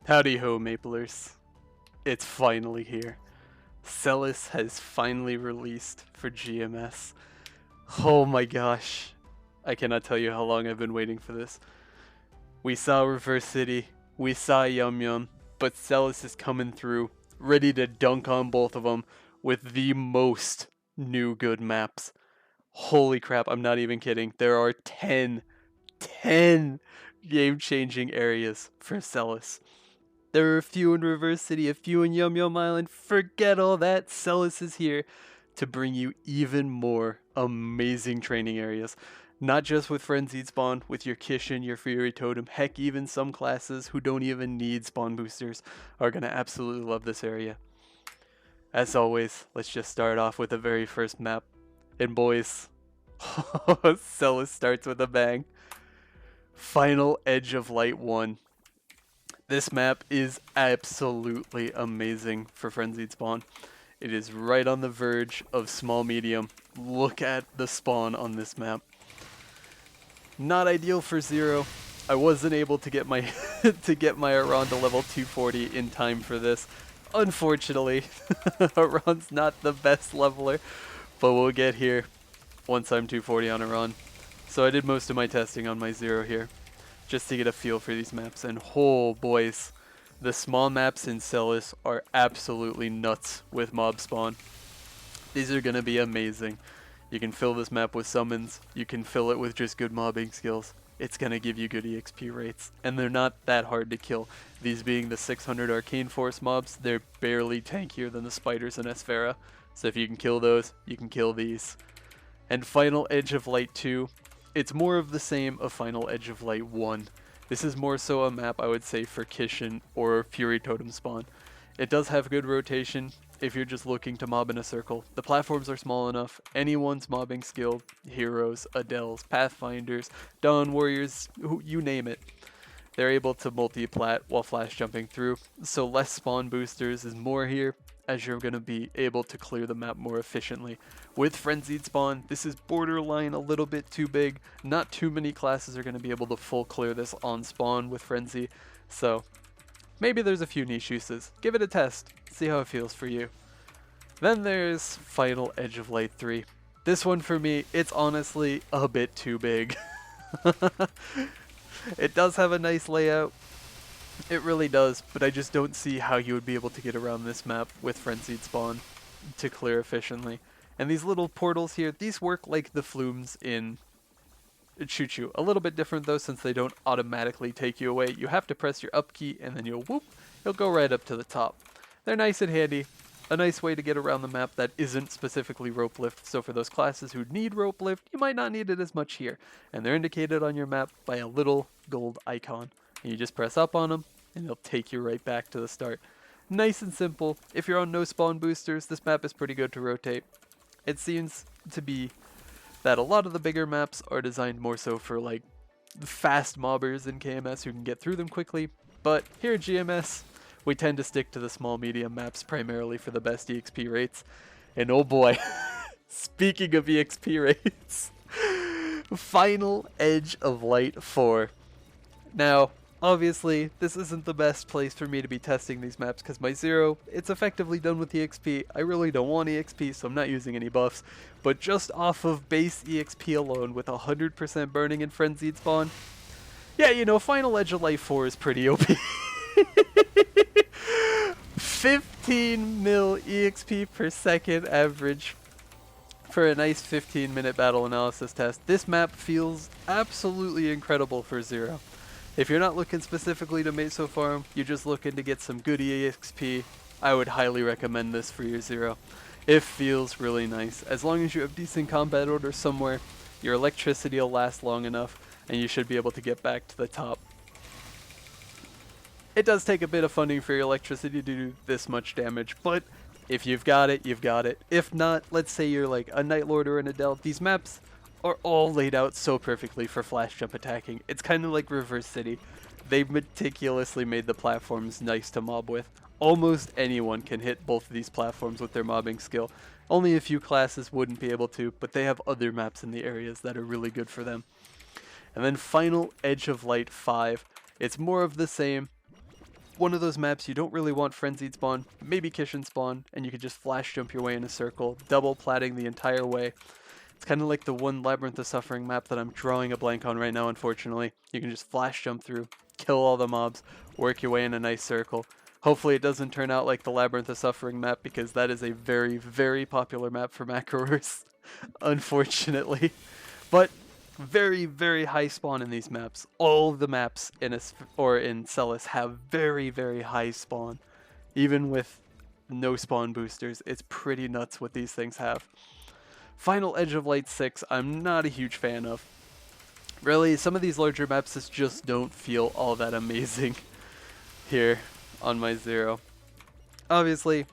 Howdy ho, Maplers. It's finally here. Sellas has finally released for GMS. Oh my gosh. I cannot tell you how long I've been waiting for this. We saw Reverse City, we saw Yum Yum, but Sellas is coming through, ready to dunk on both of them with the most new good maps. Holy crap, I'm not even kidding. There are 10 game-changing areas for Sellas. There are a few in Reverse City, a few in Yum Yum Island. Forget all that. Sellas is here to bring you even more amazing training areas. Not just with frenzied spawn, with your Kish and your Fury Totem. Heck, even some classes who don't even need spawn boosters are going to absolutely love this area. As always, let's just start off with the very first map. And boys, Sellas starts with a bang. Final Edge of Light 1. This map is absolutely amazing for frenzied spawn. It is right on the verge of small medium. Look at the spawn on this map. Not ideal for zero. I wasn't able to get my to get my Aran to level 240 in time for this. Unfortunately, Aran's not the best leveler, but we'll get here once I'm 240 on Aran. So I did most of my testing on my zero here, just to get a feel for these maps. And oh boys, the small maps in Sellas are absolutely nuts with mob spawn. These are going to be amazing. You can fill this map with summons, you can fill it with just good mobbing skills. It's going to give you good EXP rates, and they're not that hard to kill. These being the 600 Arcane Force mobs, they're barely tankier than the spiders in Esfera. So if you can kill those, you can kill these. And Final Edge of Light 2, it's more of the same of Final Edge of Light 1. This is more so a map I would say for Kishin or Fury Totem spawn. It does have good rotation if you're just looking to mob in a circle. The platforms are small enough, anyone's mobbing skill, heroes, Adels, Pathfinders, Dawn Warriors, you name it. They're able to multi-plat while flash jumping through, so less spawn boosters is more here, as you're going to be able to clear the map more efficiently. With frenzied spawn, this is borderline a little bit too big. Not too many classes are going to be able to full clear this on spawn with frenzy, so maybe there's a few niche uses. Give it a test, see how it feels for you. Then there's Final Edge of Light 3. This one for me, it's honestly a bit too big. It does have a nice layout. It really does, but I just don't see how you would be able to get around this map with frenzied spawn to clear efficiently. And these little portals here, these work like the flumes in Choo Choo. A little bit different though, since they don't automatically take you away. You have to press your up key and then you'll go right up to the top. They're nice and handy. A nice way to get around the map that isn't specifically rope lift, so for those classes who need rope lift, you might not need it as much here. And they're indicated on your map by a little gold icon. And you just press up on them, and they'll take you right back to the start. Nice and simple. If you're on no spawn boosters, this map is pretty good to rotate. It seems to be that a lot of the bigger maps are designed more so for like fast mobbers in KMS who can get through them quickly, but here at GMS, we tend to stick to the small medium maps primarily for the best EXP rates. And oh boy, speaking of EXP rates, Final Edge of Light 4. Now, obviously, this isn't the best place for me to be testing these maps because my zero, it's effectively done with EXP. I really don't want EXP, so I'm not using any buffs. But just off of base EXP alone with 100% burning and frenzied spawn, yeah, you know, Final Edge of Light 4 is pretty OP. 15 mil EXP per second average for a nice 15-minute battle analysis test. This map feels absolutely incredible for zero. If you're not looking specifically to Meso farm, you're just looking to get some good EXP, I would highly recommend this for your zero. It feels really nice. As long as you have decent combat order somewhere, your electricity will last long enough, and you should be able to get back to the top. It does take a bit of funding for your electricity to do this much damage, but if you've got it, you've got it. If not, let's say you're like a Night Lord or an Adele, these maps are all laid out so perfectly for flash jump attacking. It's kind of like Reverse City. They meticulously made the platforms nice to mob with. Almost anyone can hit both of these platforms with their mobbing skill. Only a few classes wouldn't be able to, but they have other maps in the areas that are really good for them. And then Final Edge of Light 5. It's more of the same. one of those maps you don't really want frenzied spawn, maybe Kish and spawn, and you can just flash jump your way in a circle, double platting the entire way. It's kind of like the one Labyrinth of Suffering map that I'm drawing a blank on right now, unfortunately. You can just flash jump through, kill all the mobs, work your way in a nice circle. Hopefully it doesn't turn out like the Labyrinth of Suffering map, because that is a very, very popular map for macroers, unfortunately. But very, very high spawn in these maps. All of the maps in in Sellas have very, very high spawn. Even with no spawn boosters, it's pretty nuts what these things have. Final Edge of Light 6, I'm not a huge fan of. Really, some of these larger maps just don't feel all that amazing here on my Zero. Obviously,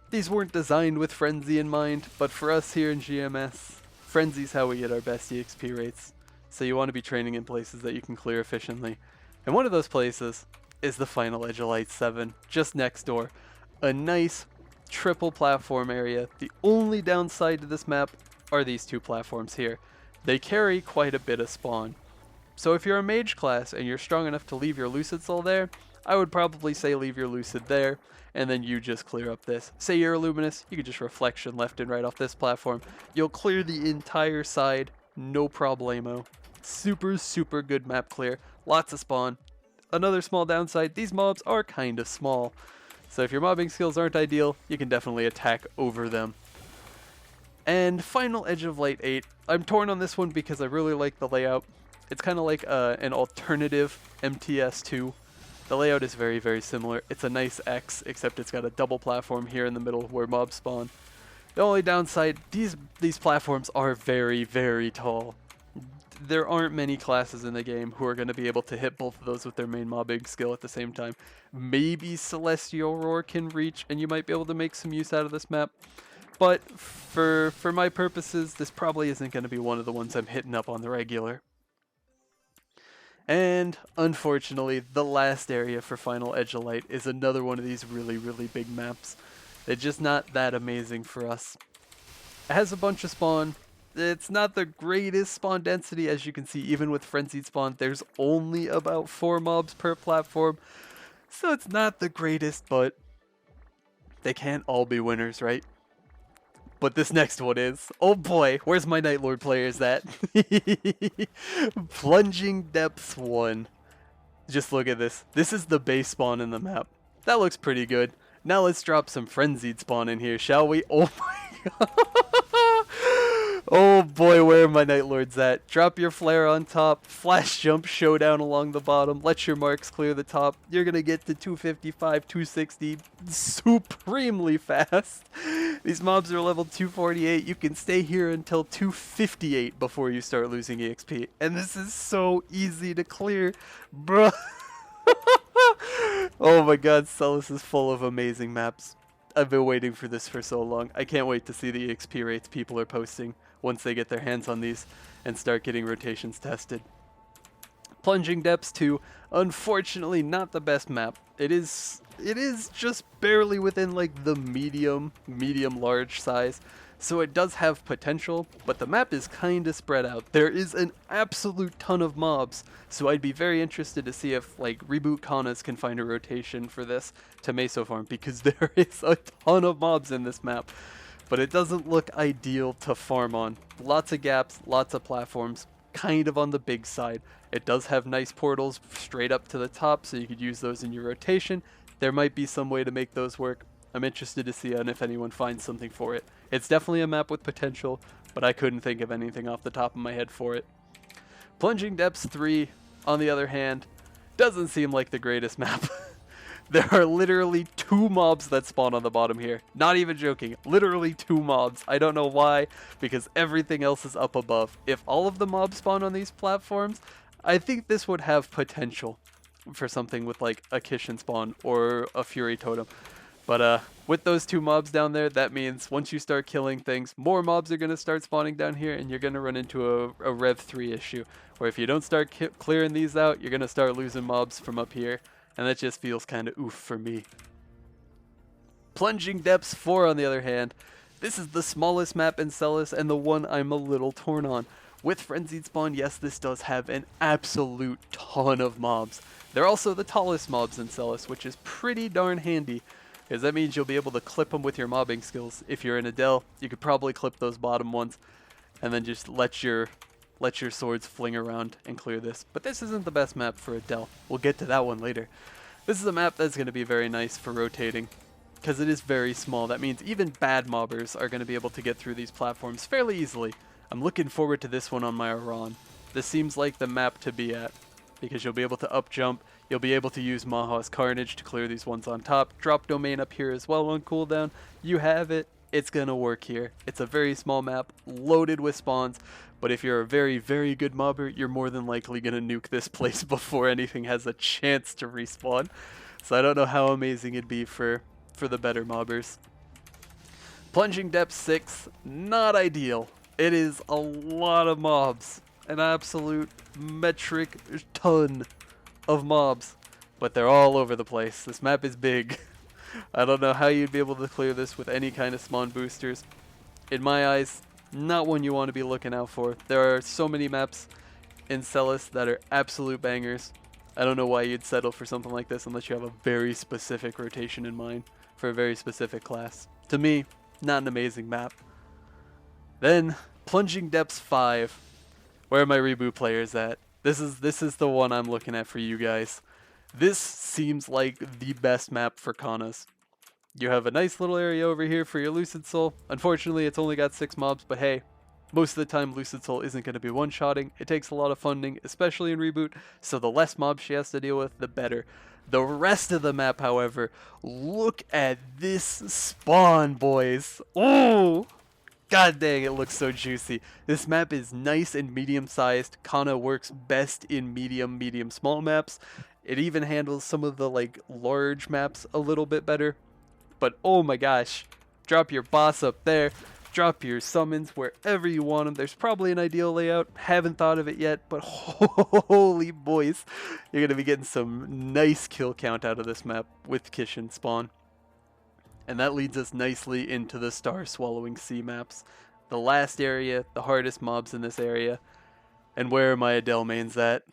these weren't designed with Frenzy in mind, but for us here in GMS, Frenzy's how we get our best EXP rates. So you want to be training in places that you can clear efficiently. And one of those places is the Final Edge of Light 7, just next door. A nice triple platform area. The only downside to this map are these two platforms here. They carry quite a bit of spawn. So if you're a mage class and you're strong enough to leave your Lucid Soul there, I would probably say leave your Lucid there, and then you just clear up this. Say you're a Luminous, you can just Reflection left and right off this platform. You'll clear the entire side, no problemo. Super, super good map clear. Lots of spawn. Another small downside, these mobs are kind of small. So if your mobbing skills aren't ideal, you can definitely attack over them. And Final Edge of Light 8. I'm torn on this one because I really like the layout. It's kind of like an alternative MTS2. The layout is very, very similar. It's a nice X, except it's got a double platform here in the middle where mobs spawn. The only downside, these platforms are very, very tall. There aren't many classes in the game who are going to be able to hit both of those with their main mobbing skill at the same time. Maybe Celestial Roar can reach, and you might be able to make some use out of this map. But for my purposes, this probably isn't going to be one of the ones I'm hitting up on the regular. And unfortunately, the last area for Final Edge of Light is another one of these really, really big maps. They're just not that amazing for us. It has a bunch of spawn. It's not the greatest spawn density, as you can see. Even with frenzied spawn, there's only about 4 mobs per platform. So it's not the greatest, but they can't all be winners, right? But this next one is. Oh boy, where's my Night Lord players at? Plunging Deapths 1. Just look at this. This is the base spawn in the map. That looks pretty good. Now let's drop some frenzied spawn in here, shall we? Oh my god. Oh boy, where are my Night Lords at? Drop your flare on top, flash jump showdown along the bottom, let your marks clear the top. You're gonna get to 255, 260 supremely fast. These mobs are level 248. You can stay here until 258 before you start losing EXP. And this is so easy to clear, bruh. Oh my god, Sellas is full of amazing maps. I've been waiting for this for so long. I can't wait to see the EXP rates people are posting once they get their hands on these and start getting rotations tested. Plunging Deapths 2, unfortunately not the best map. It is just barely within like the medium large size. So it does have potential, but the map is kinda spread out. There is an absolute ton of mobs, so I'd be very interested to see if like Reboot Kanas can find a rotation for this to Meso farm, because there is a ton of mobs in this map. But it doesn't look ideal to farm on. Lots of gaps, lots of platforms, kind of on the big side. It does have nice portals straight up to the top, so you could use those in your rotation. There might be some way to make those work. I'm interested to see if anyone finds something for it. It's definitely a map with potential, but I couldn't think of anything off the top of my head for it. Plunging Deapths 3, on the other hand, doesn't seem like the greatest map. There are literally 2 mobs that spawn on the bottom here. Not even joking. Literally 2 mobs. I don't know why, because everything else is up above. If all of the mobs spawn on these platforms, I think this would have potential for something with like a Kish and spawn or a Fury Totem. But with those 2 mobs down there, that means once you start killing things, more mobs are going to start spawning down here, and you're going to run into a Rev 3 issue, where if you don't start clearing these out, you're going to start losing mobs from up here, and that just feels kind of oof for me. Plunging Deapths 4, on the other hand, this is the smallest map in Sellas, and the one I'm a little torn on. With Frenzied Spawn, yes, this does have an absolute ton of mobs. They're also the tallest mobs in Sellas, which is pretty darn handy, because that means you'll be able to clip them with your mobbing skills. If you're in Adele, you could probably clip those bottom ones, and then just let your swords fling around and clear this. But this isn't the best map for Adele. We'll get to that one later. This is a map that's going to be very nice for rotating, because it is very small. That means even bad mobbers are going to be able to get through these platforms fairly easily. I'm looking forward to this one on my Iran. This seems like the map to be at, because you'll be able to up jump, you'll be able to use Maha's Carnage to clear these ones on top, drop domain up here as well on cooldown. You have it, it's gonna work here. It's a very small map, loaded with spawns, but if you're a very, very good mobber, you're more than likely gonna nuke this place before anything has a chance to respawn. So I don't know how amazing it'd be for the better mobbers. Plunging Deapths 6, not ideal. It is a lot of mobs, an absolute metric ton of mobs, but they're all over the place. This map is big. I don't know how you'd be able to clear this with any kind of spawn boosters. In my eyes, not one you want to be looking out for. There are so many maps in Sellas that are absolute bangers. I don't know why you'd settle for something like this unless you have a very specific rotation in mind for a very specific class. To me, not an amazing map. Then, Plunging Deapths 5. Where are my Reboot players at? This is the one I'm looking at for you guys. This seems like the best map for Kanas. You have a nice little area over here for your Lucid Soul. Unfortunately, it's only got 6 mobs, but hey, most of the time Lucid Soul isn't going to be one-shotting. It takes a lot of funding, especially in Reboot, so the less mobs she has to deal with, the better. The rest of the map, however, look at this spawn, boys. Oh! God dang, it looks so juicy. This map is nice and medium-sized. Kana works best in medium, small maps. It even handles some of the large maps a little bit better. But oh my gosh, drop your boss up there. Drop your summons wherever you want them. There's probably an ideal layout. Haven't thought of it yet, but holy boys. You're going to be getting some nice kill count out of this map with Kish and spawn. And that leads us nicely into the Star Swallowing Sea maps. The last area, the hardest mobs in this area. And where are my Adele mains at?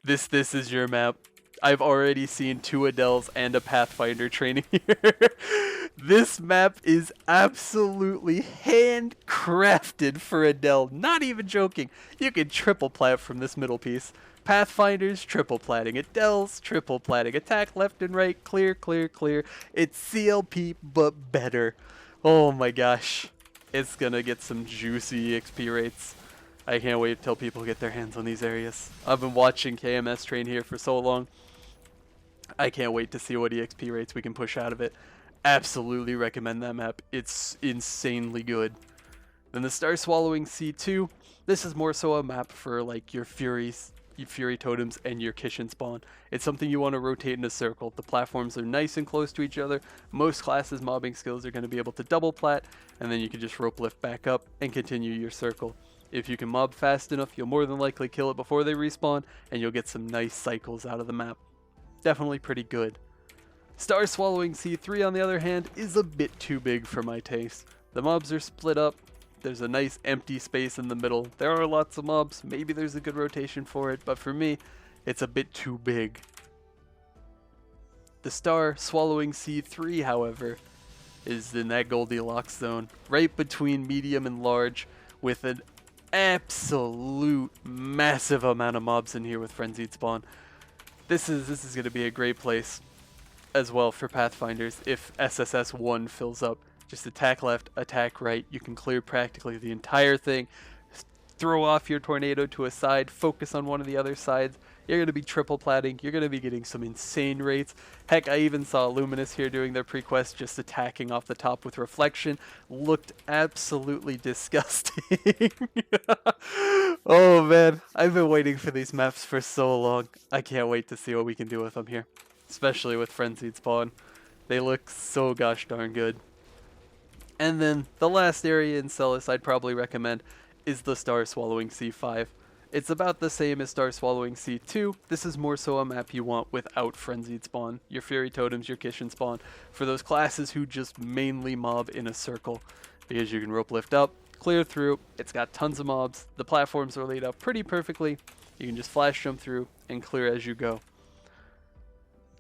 This is your map. I've already seen 2 Adeles and a Pathfinder training here. This map is absolutely handcrafted for Adele. Not even joking. You can triple plat from this middle piece. Pathfinders, triple platting. Adeles, triple platting. Attack left and right, clear, clear, clear. It's CLP, but better. Oh my gosh. It's gonna get some juicy XP rates. I can't wait till people get their hands on these areas. I've been watching KMS train here for so long. I can't wait to see what EXP rates we can push out of it. Absolutely recommend that map. It's insanely good. Then the Star Swallowing C2. This is more so a map for your Fury totems and your Kish and spawn. It's something you want to rotate in a circle. The platforms are nice and close to each other. Most classes mobbing skills are going to be able to double plat, and then you can just rope lift back up and continue your circle. If you can mob fast enough, you'll more than likely kill it before they respawn, and you'll get some nice cycles out of the map. Definitely pretty good. Star Swallowing C3, on the other hand, is a bit too big for my taste. The mobs are split up. There's a nice empty space in the middle. There are lots of mobs. Maybe there's a good rotation for it, but for me, it's a bit too big. The Star Swallowing C3, however, is in that Goldilocks zone, right between medium and large, with an absolute massive amount of mobs in here with frenzied spawn. This is going to be a great place as well for Pathfinders if SSS 1 fills up. Just attack left, attack right. You can clear practically the entire thing. Throw off your tornado to a side, focus on one of the other sides. You're going to be triple platting. You're going to be getting some insane rates. Heck, I even saw Luminous here doing their pre-quest, just attacking off the top with Reflection. Looked absolutely disgusting. Oh man, I've been waiting for these maps for so long. I can't wait to see what we can do with them here. Especially with Frenzied Spawn. They look so gosh darn good. And then the last area in Sellas I'd probably recommend is the Star Swallowing C5. It's about the same as Star Swallowing C2. This is more so a map you want without Frenzied Spawn. Your Fury Totems, your Kish and spawn. For those classes who just mainly mob in a circle. Because you can rope lift up, clear through. It's got tons of mobs. The platforms are laid out pretty perfectly. You can just flash jump through and clear as you go.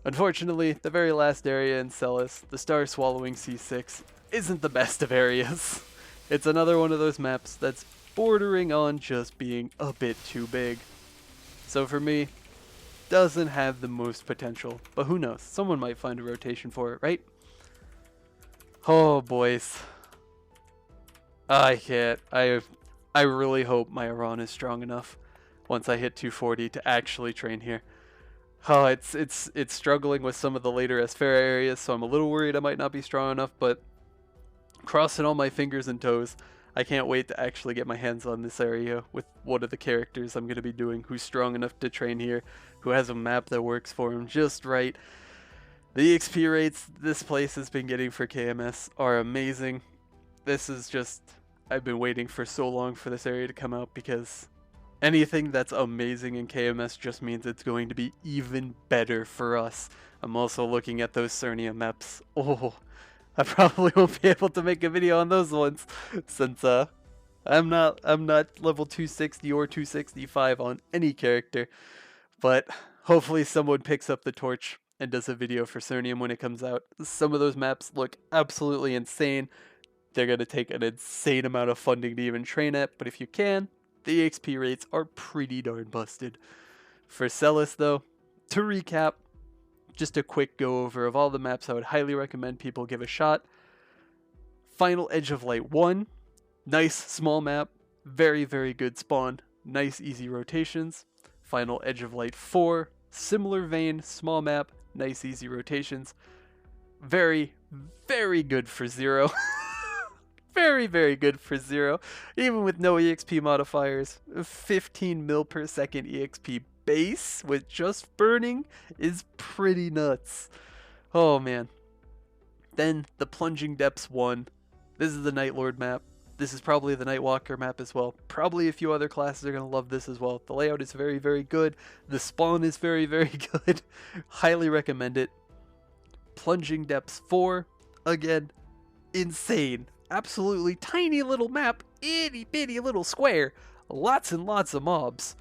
Unfortunately, the very last area in Sellas, the Star Swallowing C6, isn't the best of areas. It's another one of those maps that's bordering on just being a bit too big. So for me, doesn't have the most potential, but who knows? Someone might find a rotation for it, right? Oh, boys. I can't. I really hope my Iran is strong enough once I hit 240 to actually train here. Oh, it's struggling with some of the later Esfera areas, so I'm a little worried I might not be strong enough, but crossing all my fingers and toes, I can't wait to actually get my hands on this area with one of the characters I'm going to be doing who's strong enough to train here, who has a map that works for him just right. The XP rates this place has been getting for KMS are amazing. This is just, I've been waiting for so long for this area to come out because anything that's amazing in KMS just means it's going to be even better for us. I'm also looking at those Cernia maps. Oh, I probably won't be able to make a video on those ones since I'm not level 260 or 265 on any character, but hopefully someone picks up the torch and does a video for Cernium when it comes out. Some of those maps look absolutely insane. They're going to take an insane amount of funding to even train at, but if you can, the XP rates are pretty darn busted. For Sellas though, to recap, just a quick go over of all the maps I would highly recommend people give a shot. Final Edge of Light 1, nice small map, very good spawn, nice easy rotations. Final Edge of Light 4, similar vein, small map, nice easy rotations. Very good for 0. Very good for 0, even with no EXP modifiers. 15 mil per second EXP base with just burning is pretty nuts. Oh man. Then the Plunging Deapths 1. This is the Night Lord map. This is probably the Nightwalker map as well. Probably a few other classes are going to love this as well. The layout is very good. The spawn is very good. Highly recommend it. Plunging Deapths 4. Again, insane. Absolutely tiny little map. Itty bitty little square. Lots and lots of mobs.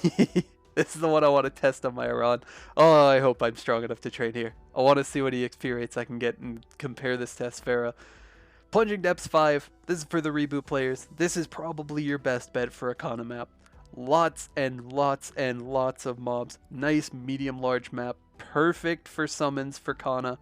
This is the one I want to test on my Iran. Oh, I hope I'm strong enough to train here. I want to see what EXP rates I can get and compare this to Esfera. Plunging Deapths 5. This is for the Reboot players. This is probably your best bet for a Kana map. Lots and lots of mobs. Nice medium-large map. Perfect for summons for Kana.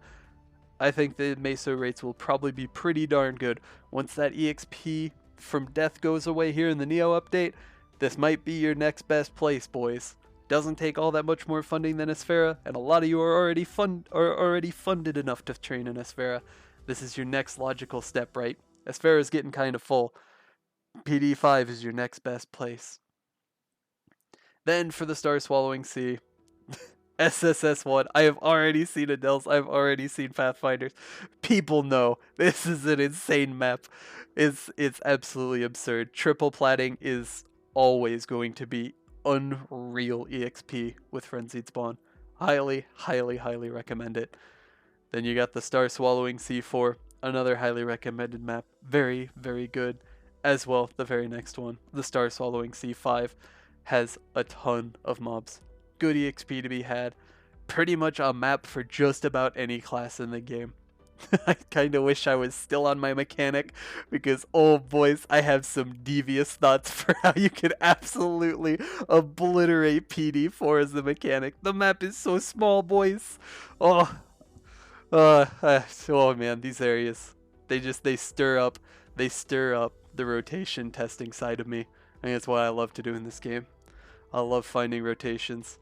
I think the Meso rates will probably be pretty darn good. Once that EXP from death goes away here in the Neo update, this might be your next best place, boys. Doesn't take all that much more funding than Esfera, and a lot of you are already funded enough to train in Esfera. This is your next logical step, right? Esfera is getting kind of full. PD5 is your next best place. Then for the Star Swallowing Sea, SSS1. I have already seen Adels. I've already seen Pathfinders. People know this is an insane map. It's absolutely absurd. Triple platting is always going to be unreal EXP with Frenzied Spawn. Highly recommend it. Then you got the Star Swallowing C4, another highly recommended map. Very good. As well, the very next one, the Star Swallowing C5, has a ton of mobs. Good EXP to be had. Pretty much a map for just about any class in the game. I kind of wish I was still on my mechanic because, oh boys, I have some devious thoughts for how you can absolutely obliterate PD4 as the mechanic. The map is so small, boys. Oh man, these areas, they stir up the rotation testing side of me. I think that's what I love to do in this game. I love finding rotations.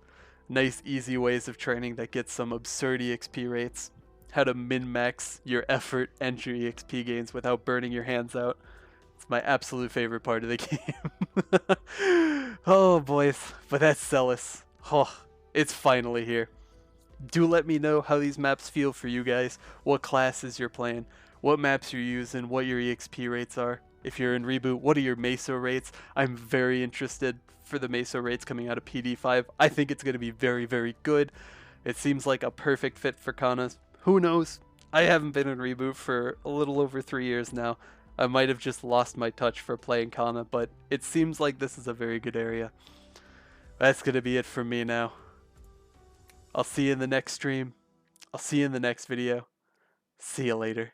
Nice easy ways of training that get some absurd EXP rates. How to min-max your effort and your EXP gains without burning your hands out. It's my absolute favorite part of the game. Oh boys, but that's Sellas. Oh, it's finally here. Do let me know how these maps feel for you guys, what classes you're playing, what maps you're using, what your EXP rates are. If you're in Reboot, what are your Meso rates? I'm very interested for the Meso rates coming out of PD5. I think it's going to be very good. It seems like a perfect fit for Kanas. Who knows? I haven't been in Reboot for a little over 3 years now. I might have just lost my touch for playing Kana, but it seems like this is a very good area. That's going to be it for me now. I'll see you in the next stream. I'll see you in the next video. See you later.